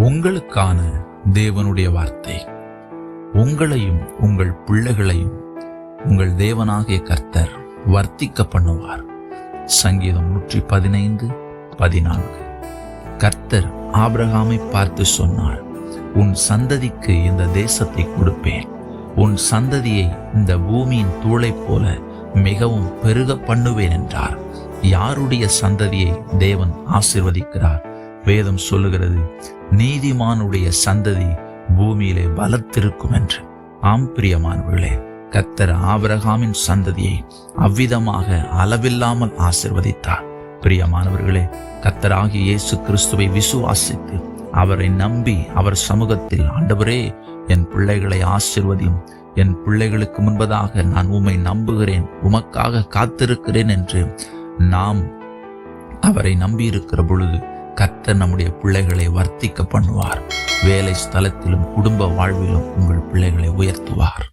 உங்களுக்கான தேவனுடைய வார்த்தை. உங்களையும் உங்கள் பிள்ளைகளையும் உங்கள் தேவனாகிய கர்த்தர் வர்த்திக்க பண்ணுவார். சங்கீதம் 115:14. கர்த்தர் ஆபிரகாமை பார்த்து சொன்னார், உன் சந்ததிக்கு இந்த தேசத்தை கொடுப்பேன், உன் சந்ததியை இந்த பூமியின் தூளைப் போல மிகவும் பெருக பண்ணுவேன் என்றார். யாருடைய சந்ததியை தேவன் ஆசீர்வதிக்கிறார்? வேதம் சொல்லுகிறது, நீதிமானுடைய சந்ததி பூமியிலே பலத்திருக்கும் என்று. ஆம் பிரியமானவர்களே, கர்த்தர் ஆபிரகாமின் சந்ததியை அவ்விதமாக அளவில்லாமல் ஆசீர்வதித்தார். பிரியமானவர்களே, கர்த்தராகிய இயேசு கிறிஸ்துவை விசுவாசித்து அவரை நம்பி அவர் சமூகத்தில், ஆண்டவரே என் பிள்ளைகளை ஆசீர்வதியும், என் பிள்ளைகளுக்கு முன்பதாக நான் உம்மை நம்புகிறேன், உமக்காக காத்திருக்கிறேன் என்று நாம் அவரை நம்பியிருக்கிற பொழுது கர்த்தர் நம்முடைய பிள்ளைகளை வர்த்திக்க பண்ணுவார். வேலை ஸ்தலத்திலும் குடும்ப வாழ்விலும் உங்கள் பிள்ளைகளை உயர்த்துவார்.